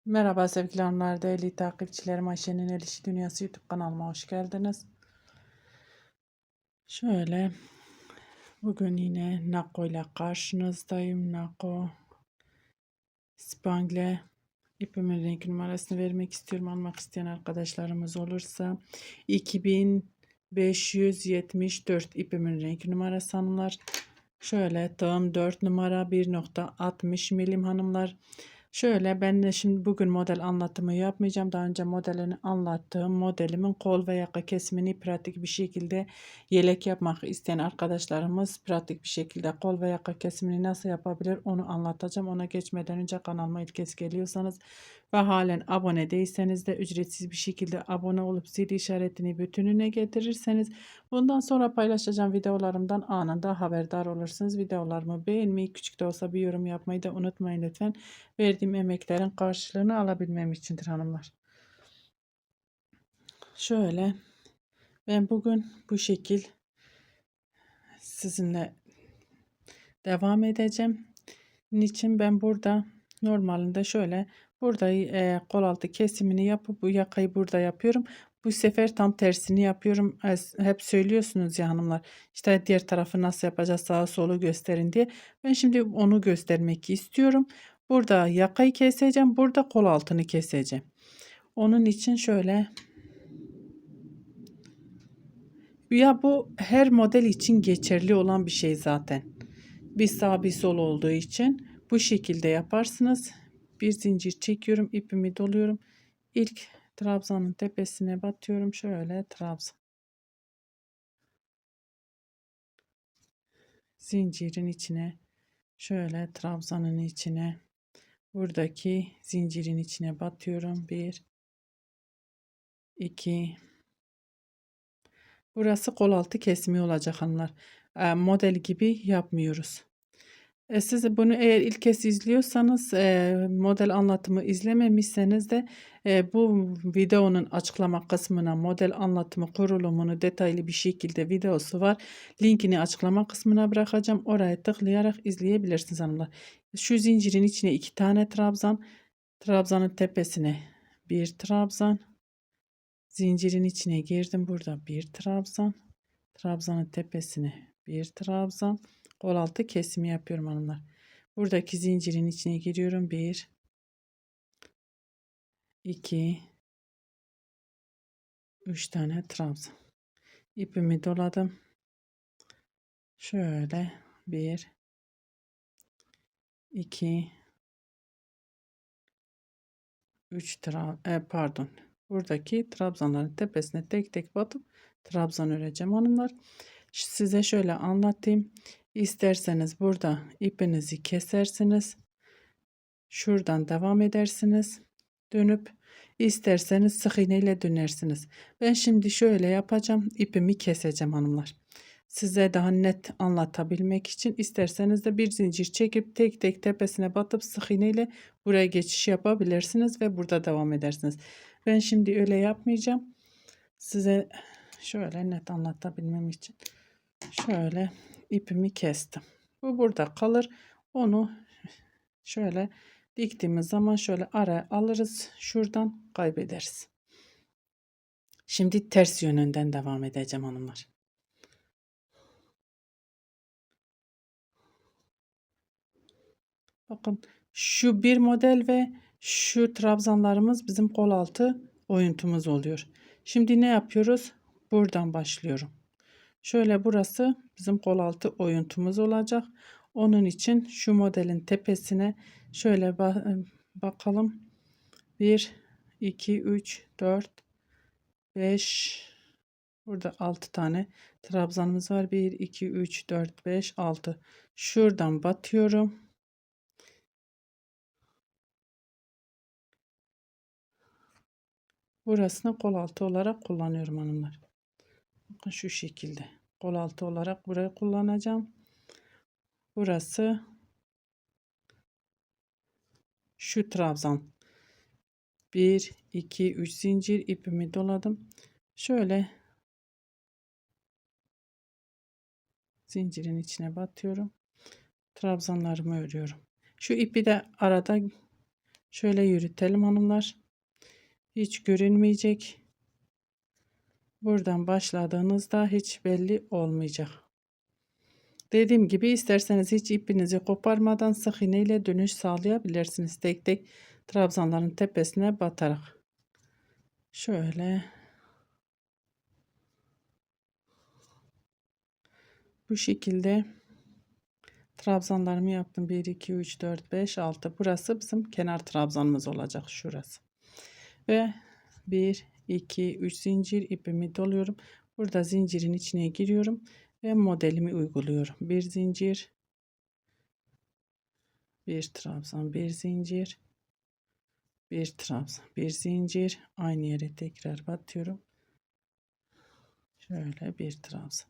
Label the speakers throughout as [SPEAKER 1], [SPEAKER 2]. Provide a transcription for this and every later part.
[SPEAKER 1] Merhaba sevgili hanımlar, değerli takipçilerim. Ayşe'nin El İşi Dünyası YouTube kanalıma hoş geldiniz. Şöyle bugün yine Nako ile karşınızdayım. Nako Spangle ipimin renk numarasını vermek istiyorum. Almak isteyen arkadaşlarımız olursa 2574 ipimin renk numarası hanımlar. Şöyle tığım 4 numara 1,60 milim hanımlar. Şöyle ben de şimdi bugün model anlatımı yapmayacağım. Daha önce modelini anlattığım modelimin kol ve yaka kesimini pratik bir şekilde yelek yapmak isteyen arkadaşlarımız pratik bir şekilde kol ve yaka kesimini nasıl yapabilir onu anlatacağım. Ona geçmeden önce kanalıma ilk kez geliyorsanız ve halen abone değilseniz de ücretsiz bir şekilde abone olup zil işaretini bütününe getirirseniz bundan sonra paylaşacağım videolarımdan anında haberdar olursunuz. Videolarımı beğenmeyi, küçük de olsa bir yorum yapmayı da unutmayın lütfen. Verdiğim emeklerin karşılığını alabilmem içindir hanımlar. Şöyle ben bugün bu şekil sizinle devam edeceğim. Niçin ben burada normalinde şöyle burada kol altı kesimini yapıp bu yakayı burada yapıyorum. Bu sefer tam tersini yapıyorum. Hep söylüyorsunuz ya hanımlar. İşte diğer tarafı nasıl yapacağız, sağa solu gösterin diye. Ben şimdi onu göstermek istiyorum. Burada yakayı keseceğim. Burada kol altını keseceğim. Onun için şöyle ya bu her model için geçerli olan bir şey zaten. Bir sağ bir sol olduğu için bu şekilde yaparsınız. Bir zincir çekiyorum, ipimi doluyorum. İlk trabzanın tepesine batıyorum. Şöyle trabzan. Zincirin içine, şöyle trabzanın içine, buradaki zincirin içine batıyorum. 1 2. Burası kol altı kesimi olacak hanımlar. Model gibi yapmıyoruz. Siz bunu eğer ilk kez izliyorsanız model anlatımı izlememişseniz de bu videonun açıklama kısmına model anlatımı kurulumunu detaylı bir şekilde videosu var. Linkini açıklama kısmına bırakacağım. Oraya tıklayarak izleyebilirsiniz hanımlar. Şu zincirin içine 2 tane trabzan. Trabzanın tepesine bir trabzan. Zincirin içine girdim. Burada bir trabzan. Trabzanın tepesine bir trabzan. Kol altı kesimi yapıyorum hanımlar. Buradaki zincirin içine giriyorum. 1 2 3 tane trabzan. İpimi doladım. Şöyle 1 2 3 pardon. Buradaki trabzanların tepesine tek tek batıp trabzan öreceğim hanımlar. Size şöyle anlatayım. İsterseniz burada ipinizi kesersiniz. Şuradan devam edersiniz. Dönüp isterseniz sık iğne ile dönersiniz. Ben şimdi şöyle yapacağım. İpimi keseceğim hanımlar. Size daha net anlatabilmek için isterseniz de bir zincir çekip tek tek tepesine batıp sık iğne ile buraya geçiş yapabilirsiniz ve burada devam edersiniz. Ben şimdi öyle yapmayacağım. Size şöyle net anlatabilmem için şöyle ipimi kestim. Bu burada kalır. Onu şöyle diktiğimiz zaman şöyle araya alırız. Şuradan kaybederiz. Şimdi ters yönünden devam edeceğim hanımlar. Bakın şu bir model ve şu trabzanlarımız bizim kol altı oyuntumuz oluyor. Şimdi ne yapıyoruz? Buradan başlıyorum. Şöyle burası bizim kol altı oyuntumuz olacak. Onun için şu modelin tepesine şöyle bakalım. 1 2 3 4 5 burada 6 tane trabzanımız var. 1 2 3 4 5 6. Şuradan batıyorum. Burasını kol altı olarak kullanıyorum hanımlar. Bakın şu şekilde. Kol altı olarak burayı kullanacağım. Burası şu trabzan. 1 2 3 zincir ipimi doladım. Şöyle zincirin içine batıyorum. Trabzanlarımı örüyorum. Şu ipi de arada Şöyle yürütelim hanımlar. Hiç görünmeyecek. Buradan başladığınızda hiç belli olmayacak. Dediğim gibi isterseniz hiç ipinizi koparmadan sık iğne ile dönüş sağlayabilirsiniz. Tek tek trabzanların tepesine batarak. Şöyle bu şekilde trabzanlarımı yaptım. 1 2 3 4 5 6. Burası bizim kenar trabzanımız olacak, şurası. Ve 1 2 3 zincir ipimi doluyorum. Burada zincirin içine giriyorum ve modelimi uyguluyorum. Bir zincir, bir trabzan, bir zincir, bir trabzan, bir zincir, aynı yere tekrar batıyorum. Şöyle bir trabzan.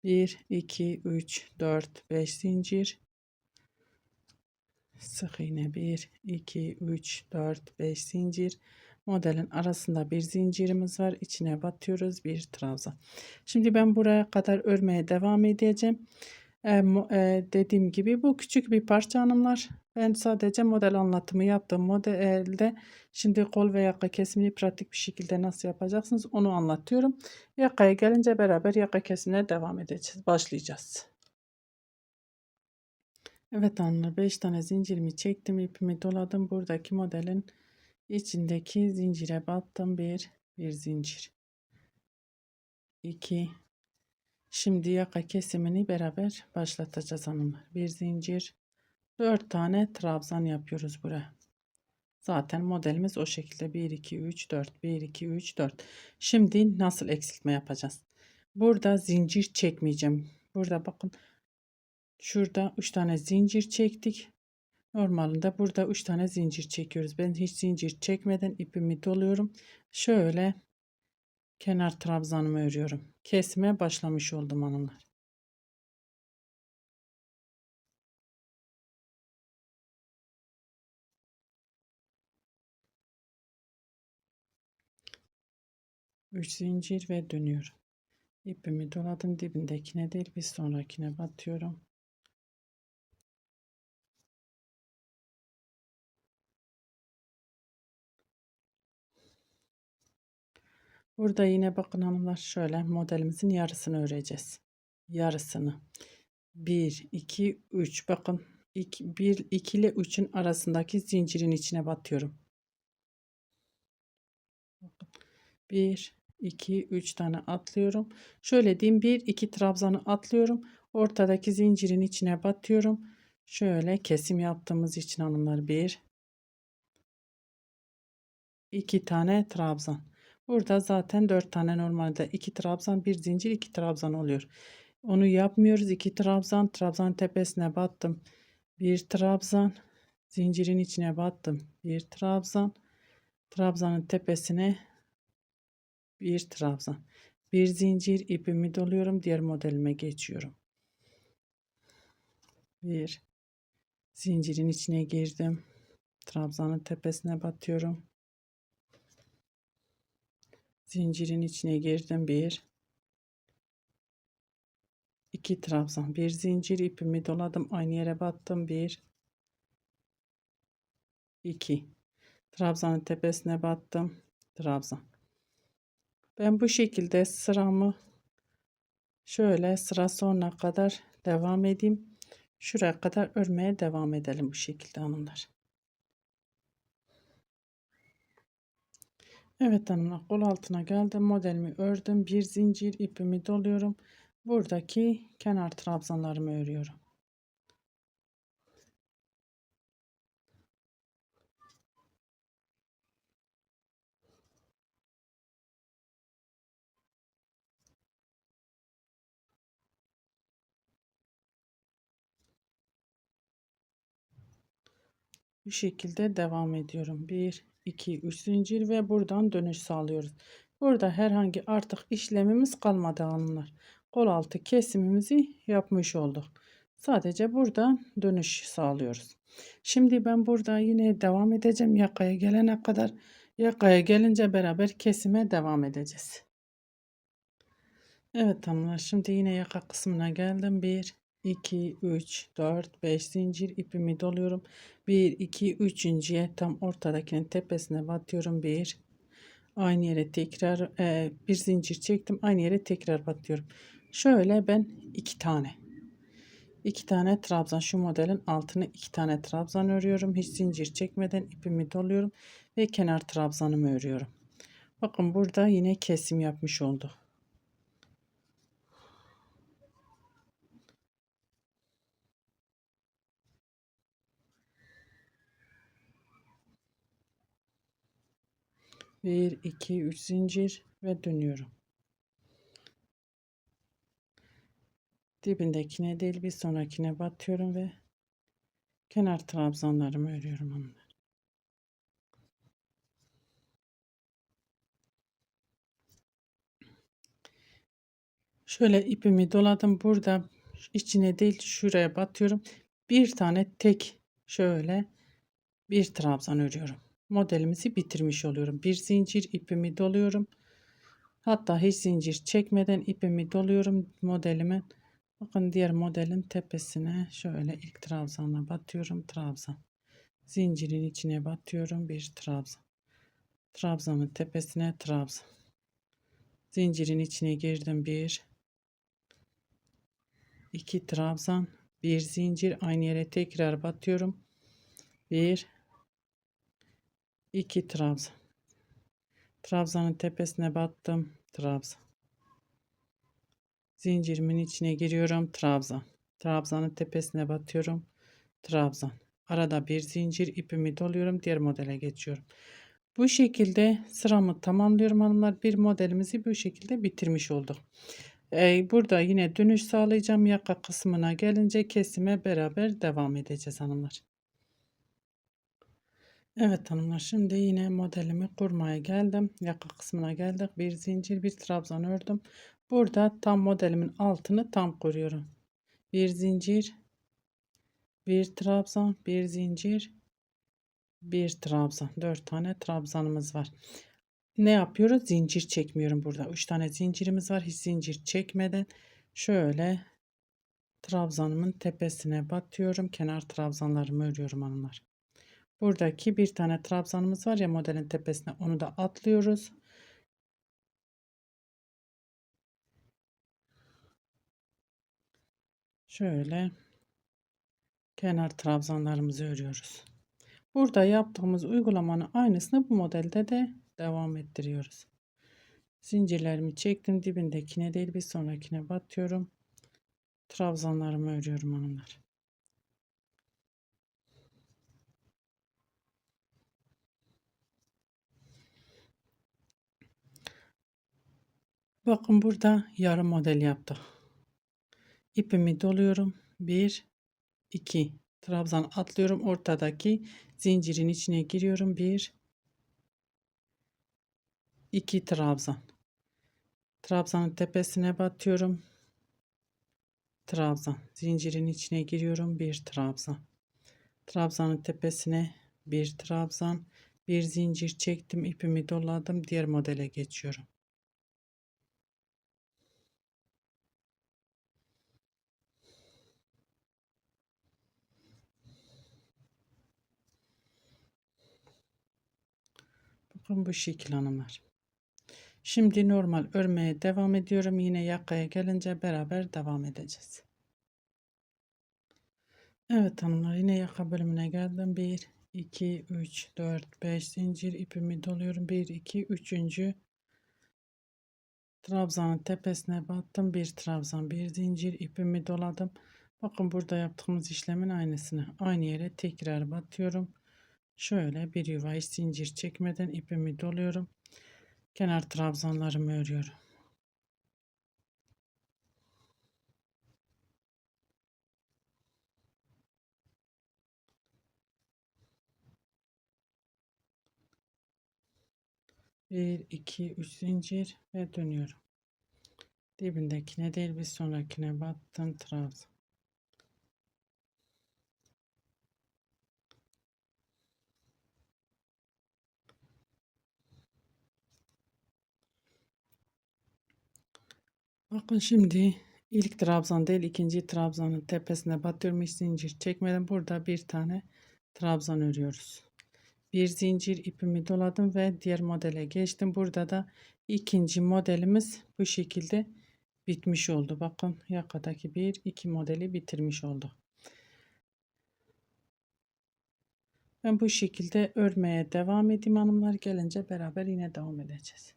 [SPEAKER 1] 1 2 3 4 5 zincir, sık iğne, 1 2 3 4 5 zincir. Modelin arasında bir zincirimiz var, içine batıyoruz, bir trabzan. Şimdi ben buraya kadar örmeye devam edeceğim. Dediğim gibi bu küçük bir parça hanımlar. Ben sadece model anlatımı yaptım. Modelde şimdi kol ve yaka kesimini pratik bir şekilde nasıl yapacaksınız onu anlatıyorum. Yakaya gelince beraber yaka kesimine devam edeceğiz. Başlayacağız. Evet hanımlar, 5 tane zincirimi çektim, ipimi doladım. Buradaki modelin içindeki zincire battım. Bir zincir. 2. Şimdi yaka kesimini beraber başlatacağız hanımlar. Bir zincir. 4 tane trabzan yapıyoruz buraya. Zaten modelimiz o şekilde. 1 2 3 4, 1 2 3 4. Şimdi nasıl eksiltme yapacağız? Burada zincir çekmeyeceğim. Burada bakın, şurada 3 tane zincir çektik. Normalinde burada 3 tane zincir çekiyoruz. Ben hiç zincir çekmeden ipimi doluyorum. Şöyle kenar trabzanımı örüyorum. Kesmeye başlamış oldum hanımlar. Üç zincir ve dönüyorum. İpimi doladım, dibindekine değil bir sonrakine batıyorum. Burada yine bakın hanımlar, şöyle modelimizin yarısını öreceğiz. Yarısını. 1 2 3, bakın 1 2 ile 3'ün arasındaki zincirin içine batıyorum. 1 2 3 tane atlıyorum. Şöyle diyeyim, 1 2 trabzanı atlıyorum. Ortadaki zincirin içine batıyorum. Şöyle kesim yaptığımız için hanımlar, 1 2 tane trabzan. Burada zaten 4 tane, normalde 2 trabzan, 1 zincir, 2 trabzan oluyor. Onu yapmıyoruz. 2 trabzan, trabzan tepesine battım. 1 trabzan, zincirin içine battım. 1 trabzan, trabzanın tepesine bir trabzan. Bir zincir, ipimi doluyorum. Diğer modelime geçiyorum. Bir zincirin içine girdim. Trabzanın tepesine batıyorum. Zincirin içine girdim. 1 2 trabzan, bir zincir, ipimi doladım, aynı yere battım. 1 2 trabzanın tepesine battım. Trabzan. Ben bu şekilde sıramı şöyle sıra sonuna kadar devam edeyim. Şuraya kadar örmeye devam edelim bu şekilde hanımlar. Evet hanımlar, kol altına geldim, modelimi ördüm, bir zincir, ipimi doluyorum. Buradaki kenar trabzanlarımı örüyorum. Bu şekilde devam ediyorum. 1 2 3 zincir ve buradan dönüş sağlıyoruz. Burada herhangi artık işlemimiz kalmadı hanımlar. Kol altı kesimimizi yapmış olduk. Sadece buradan dönüş sağlıyoruz. Şimdi ben burada yine devam edeceğim yakaya gelene kadar. Yakaya gelince beraber kesime devam edeceğiz. Evet hanımlar, şimdi yine yaka kısmına geldim. 1 2, 3, 4, 5 zincir ipimi doluyorum. 1, 2, üçüncüye tam ortadakinin tepesine batıyorum. 1, aynı yere tekrar bir zincir çektim. Aynı yere tekrar batıyorum. Şöyle ben 2 tane trabzan, şu modelin altını 2 tane trabzan örüyorum. Hiç zincir çekmeden ipimi doluyorum ve kenar trabzanımı örüyorum. Bakın burada yine kesim yapmış oldu. Bir, iki, üç zincir ve dönüyorum. Dibindekine değil bir sonrakine batıyorum ve kenar trabzanlarımı örüyorum onları. Şöyle ipimi doladım. Burada içine değil şuraya batıyorum. Bir tane tek şöyle bir trabzan örüyorum. Modelimizi bitirmiş oluyorum. Bir zincir ipimi doluyorum. Hatta hiç zincir çekmeden ipimi doluyorum modelime. Bakın diğer modelin tepesine şöyle ilk trabzanla batıyorum. Trabzan. Zincirin içine batıyorum. Bir trabzan. Trabzanın tepesine trabzan. Zincirin içine girdim. Bir, iki trabzan. Bir zincir. Aynı yere tekrar batıyorum. Bir, iki trabzan. Trabzanın tepesine battım. Trabzan. Zincirimin içine giriyorum. Trabzan. Trabzanın tepesine batıyorum. Trabzan. Arada bir zincir ipimi doluyorum. Diğer modele geçiyorum. Bu şekilde sıramı tamamlıyorum hanımlar. Bir modelimizi bu şekilde bitirmiş olduk. Burada yine dönüş sağlayacağım. Yaka kısmına gelince kesime beraber devam edeceğiz hanımlar. Evet hanımlar, şimdi yine modelimi kurmaya geldim. Yaka kısmına geldik. Bir zincir bir trabzan ördüm. Burada tam modelimin altını tam kuruyorum. Bir zincir, bir trabzan, bir zincir, bir trabzan. 4 tane trabzanımız var. Ne yapıyoruz? Zincir çekmiyorum burada. 3 tane zincirimiz var. Hiç zincir çekmeden şöyle trabzanımın tepesine batıyorum. Kenar trabzanlarımı örüyorum hanımlar. Buradaki bir tane trabzanımız var ya modelin tepesine, onu da atlıyoruz. Şöyle kenar trabzanlarımızı örüyoruz. Burada yaptığımız uygulamanın aynısını bu modelde de devam ettiriyoruz. Zincirlerimi çektim. Dibindekine değil bir sonrakine batıyorum. Trabzanlarımı örüyorum hanımlar. Bakın burada yarım model yaptık. İpimi doluyorum. 1, 2 trabzan atlıyorum. Ortadaki zincirin içine giriyorum. 1, 2 trabzan. Trabzanın tepesine batıyorum. Trabzan. Zincirin içine giriyorum. 1 trabzan. Trabzanın tepesine bir trabzan. Bir zincir çektim. İpimi doladım. Diğer modele geçiyorum. Bakın bu şekil hanımlar. Şimdi normal örmeye devam ediyorum. Yine yakaya gelince beraber devam edeceğiz. Evet hanımlar, yine yaka bölümüne geldim. 1, 2, 3, 4, 5 zincir ipimi doluyorum. 1, 2, üçüncü trabzanın tepesine battım. Bir trabzan, bir zincir ipimi doladım. Bakın burada yaptığımız işlemin aynısını. Aynı yere tekrar batıyorum. Şöyle bir yuva hiç zincir çekmeden ipimi doluyorum. Kenar trabzanlarımı örüyorum. Bir, iki, üç zincir ve dönüyorum. Dibindekine değil bir sonrakine battım. Trabzan. Bakın şimdi İlk trabzan değil, ikinci trabzanın tepesine batıyorum. Hiç zincir çekmeden burada bir tane trabzan örüyoruz. Bir zincir ipimi doladım ve diğer modele geçtim. Burada da ikinci modelimiz bu şekilde bitmiş oldu. Bakın yakadaki bir iki modeli bitirmiş oldu. Ben bu şekilde örmeye devam edeyim hanımlar. Gelince beraber yine devam edeceğiz.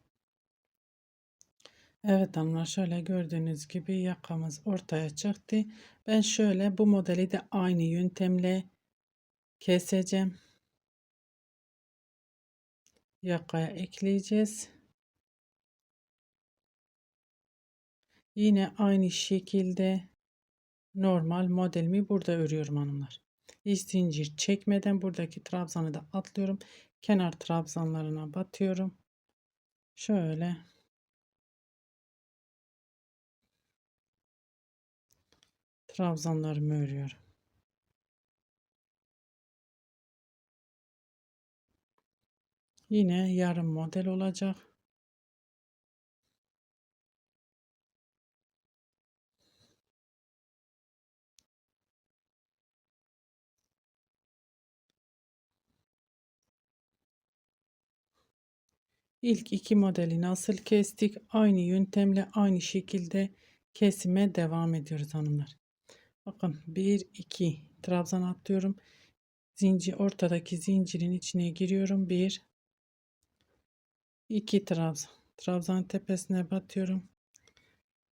[SPEAKER 1] Evet hanımlar, şöyle gördüğünüz gibi yakamız ortaya çıktı. Ben şöyle bu modeli de aynı yöntemle keseceğim. Yakaya ekleyeceğiz. Yine aynı şekilde normal modelimi burada örüyorum hanımlar. Hiç zincir çekmeden buradaki trabzanı da atlıyorum. Kenar trabzanlarına batıyorum. Şöyle trabzanlarımı örüyorum. Yine yarım model olacak. İlk iki modeli nasıl kestik? Aynı yöntemle aynı şekilde kesime devam ediyoruz hanımlar. Bakın 1 2 trabzan atlıyorum. Zincir, ortadaki zincirin içine giriyorum. 1 2 trabzan. Trabzan tepesine batıyorum.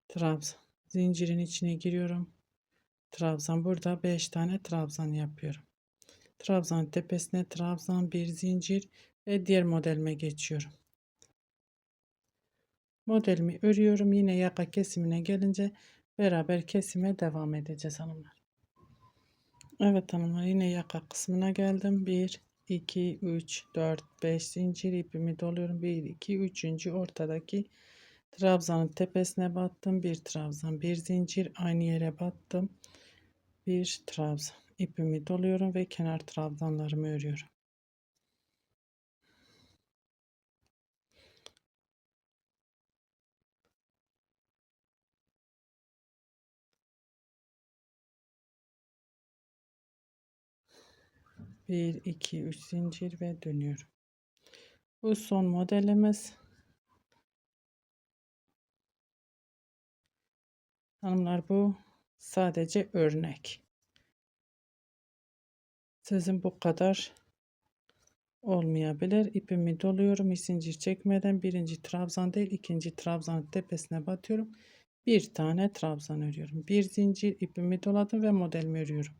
[SPEAKER 1] Trabzan. Zincirin içine giriyorum. Trabzan. Burada 5 tane trabzan yapıyorum. Trabzan tepesine trabzan, bir zincir ve diğer modelime geçiyorum. Modelimi örüyorum. Yine yaka kesimine gelince beraber kesime devam edeceğiz hanımlar. Evet hanımlar, yine yaka kısmına geldim. 1 2 3 4 5 zincir ipimi doluyorum. 1 2 3. ortadaki trabzanın tepesine battım. Bir trabzan, bir zincir, aynı yere battım. Bir trabzan ipimi doluyorum ve kenar trabzanlarımı örüyorum. Bir iki üç zincir ve dönüyorum. Bu son modelimiz. Hanımlar, bu sadece örnek. Sizin bu kadar olmayabilir. İpimi doluyorum. Hiç zincir çekmeden birinci trabzan değil, ikinci trabzanın tepesine batıyorum. Bir tane trabzan örüyorum. Bir zincir ipimi doladım ve modelimi örüyorum.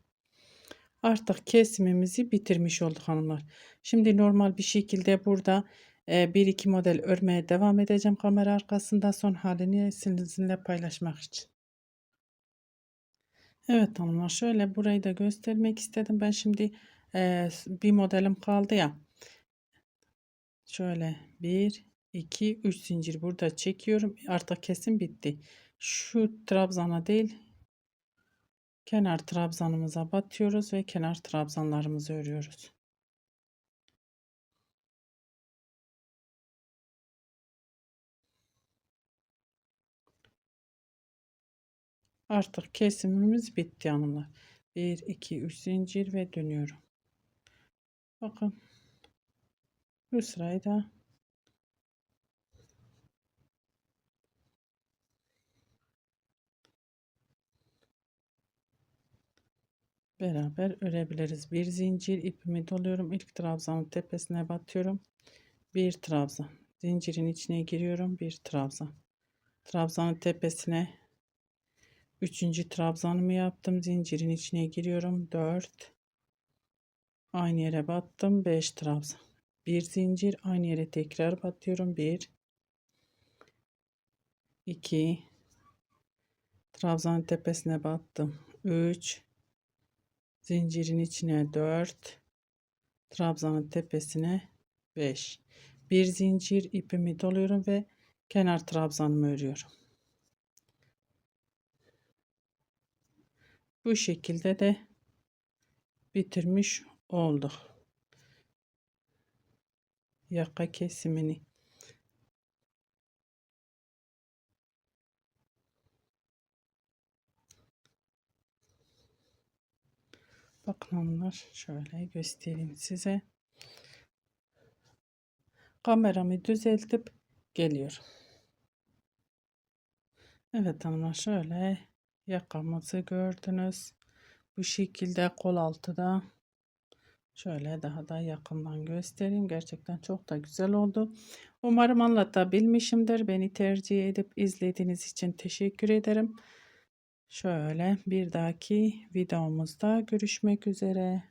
[SPEAKER 1] Artık kesimimizi bitirmiş olduk hanımlar. Şimdi normal bir şekilde burada bir iki model örmeye devam edeceğim. Kamera arkasında son halini sizinle paylaşmak için. Evet hanımlar, şöyle burayı da göstermek istedim. Ben şimdi bir modelim kaldı ya. Şöyle 1 2 3 zincir burada çekiyorum. Artık kesim bitti. Şu trabzana değil, kenar trabzanımıza batıyoruz ve kenar trabzanlarımızı örüyoruz. Artık kesimimiz bitti hanımlar. 1 2 3 zincir ve dönüyorum. Bakın bu sırayı da beraber örebiliriz. Bir zincir ipimi doluyorum. İlk trabzanın tepesine batıyorum. Bir trabzan. Zincirin içine giriyorum. Bir trabzan. Trabzanın tepesine üçüncü trabzanımı yaptım. Zincirin içine giriyorum. 4. Aynı yere battım. 5 trabzan. Bir zincir, aynı yere tekrar batıyorum. 1 2 trabzanın tepesine battım. 3 zincirin içine 4, trabzanın tepesine 5. Bir zincir ipimi doluyorum ve kenar trabzanımı örüyorum. Bu şekilde de bitirmiş olduk. Yaka kesimini. Bakın hanımlar, şöyle göstereyim size. Kameramı düzeltip geliyorum. Evet hanımlar, şöyle yakamızı gördünüz. Bu şekilde kol altı da şöyle daha da yakından göstereyim. Gerçekten çok da güzel oldu. Umarım anlatabilmişimdir. Beni tercih edip izlediğiniz için teşekkür ederim. Şöyle bir dahaki videomuzda görüşmek üzere.